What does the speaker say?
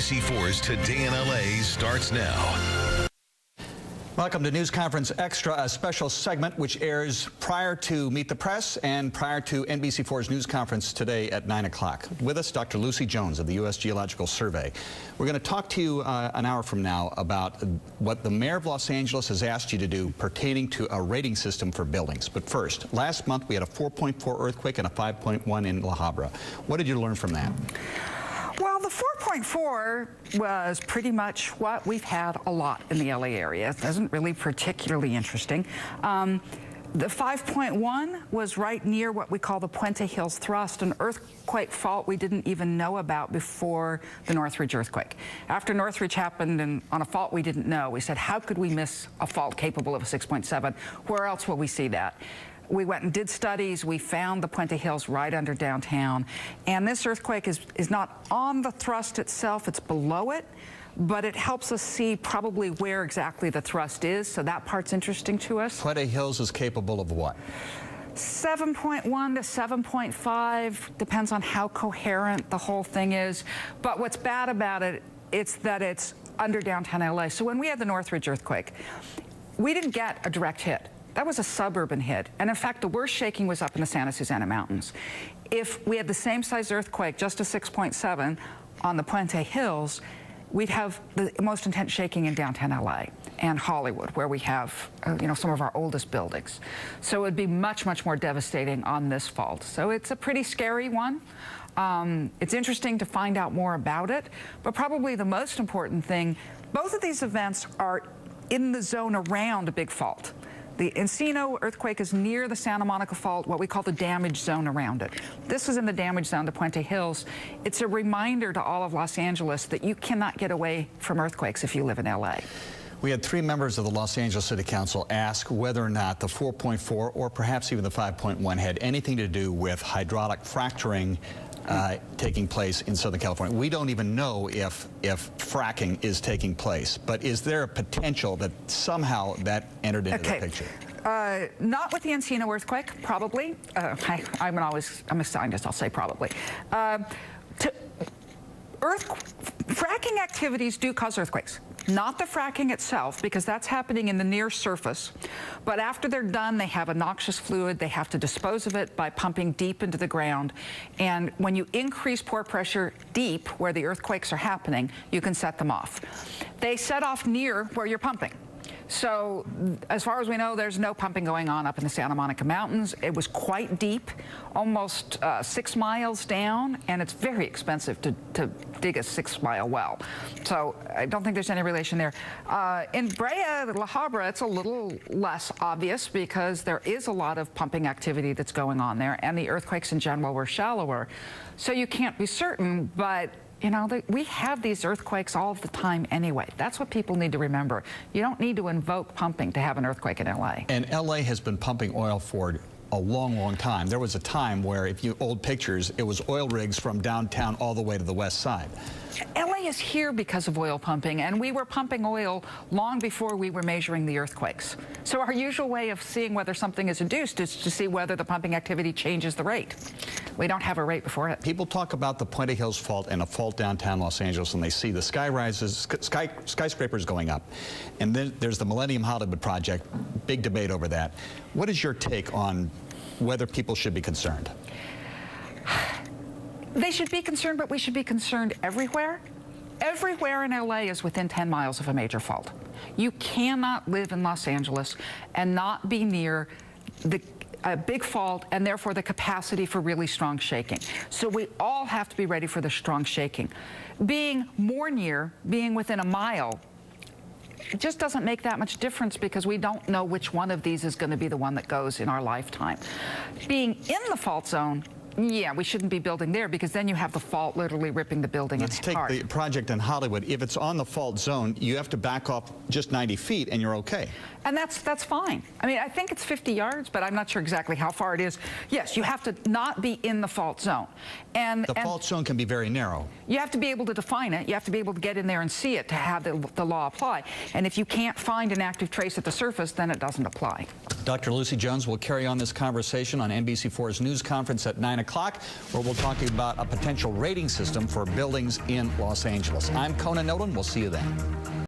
NBC4's Today in LA starts now. Welcome to News Conference Extra, a special segment which airs prior to Meet the Press and prior to NBC4's News Conference today at 9 o'clock. With us, Dr. Lucy Jones of the U.S. Geological Survey. We're going to talk to you an hour from now about what the mayor of Los Angeles has asked you to do pertaining to a rating system for buildings. But first, last month we had a 4.4 earthquake and a 5.1 in La Habra. What did you learn from that? Well, the 4.4 was pretty much what we've had a lot in the LA area. It isn't really particularly interesting. The 5.1 was right near what we call the Puente Hills Thrust, an earthquake fault we didn't even know about before the Northridge earthquake. After Northridge happened and on a fault we didn't know, we said, how could we miss a fault capable of a 6.7? Where else will we see that? We went and did studies. We found the Puente Hills right under downtown. And this earthquake is not on the thrust itself, it's below it, but it helps us see probably where exactly the thrust is. So that part's interesting to us. Puente Hills is capable of what? 7.1 to 7.5, depends on how coherent the whole thing is. But what's bad about it, it's that it's under downtown LA. So when we had the Northridge earthquake, we didn't get a direct hit. That was a suburban hit. And in fact, the worst shaking was up in the Santa Susana Mountains. If we had the same size earthquake, just a 6.7 on the Puente Hills, we'd have the most intense shaking in downtown LA and Hollywood, where we have some of our oldest buildings. So it would be much, much more devastating on this fault. So it's a pretty scary one. It's interesting to find out more about it, but probably the most important thing, both of these events are in the zone around a big fault. The Encino earthquake is near the Santa Monica Fault, what we call the damage zone around it. This is in the damage zone, the Puente Hills. It's a reminder to all of Los Angeles that you cannot get away from earthquakes if you live in LA. We had 3 members of the Los Angeles City Council ask whether or not the 4.4 or perhaps even the 5.1 had anything to do with hydraulic fracturing taking place in Southern California. We don't even know if fracking is taking place, but is there a potential that somehow that entered into the picture? Not with the Encino earthquake, probably. I'm a scientist, I'll say probably. Fracking activities do cause earthquakes. Not the fracking itself, because that's happening in the near surface. But after they're done, they have a noxious fluid. They have to dispose of it by pumping deep into the ground. And when you increase pore pressure deep, where the earthquakes are happening, you can set them off. They set off near where you're pumping. So as far as we know, there's no pumping going on up in the Santa Monica Mountains. It was quite deep, almost 6 miles down, and it's very expensive to dig a 6-mile well. So I don't think there's any relation there. In Brea, La Habra, it's a little less obvious because there is a lot of pumping activity that's going on there, and the earthquakes in general were shallower. So you can't be certain, but we have these earthquakes all the time anyway. That's what people need to remember. You don't need to invoke pumping to have an earthquake in LA. And LA has been pumping oil for a long, long time. There was a time where, if you old pictures, it was oil rigs from downtown all the way to the west side. LA is here because of oil pumping, and we were pumping oil long before we were measuring the earthquakes. So our usual way of seeing whether something is induced is to see whether the pumping activity changes the rate. We don't have a rate before it. People talk about the Puente Hills fault and a fault downtown Los Angeles, and they see the skyscrapers going up. And then there's the Millennium Hollywood project, big debate over that. What is your take on whether people should be concerned? They should be concerned, but we should be concerned everywhere. Everywhere in LA is within 10 miles of a major fault. You cannot live in Los Angeles and not be near a big fault and therefore the capacity for really strong shaking. So we all have to be ready for the strong shaking. Being more near, being within a mile, it just doesn't make that much difference because we don't know which one of these is going to be the one that goes in our lifetime. Being in the fault zone, yeah, we shouldn't be building there because then you have the fault literally ripping the building apart. Let's take the project in Hollywood. If it's on the fault zone, you have to back off just 90 feet and you're okay. And that's fine. I mean, I think it's 50 yards, but I'm not sure exactly how far it is. Yes, you have to not be in the fault zone. And the fault zone can be very narrow. You have to be able to define it. You have to be able to get in there and see it to have the law apply. And if you can't find an active trace at the surface, then it doesn't apply. Dr. Lucy Jones will carry on this conversation on NBC4's news conference at 9 o'clock. o'clock, where we'll talk about a potential rating system for buildings in Los Angeles. I'm Conan Nolan. We'll see you then.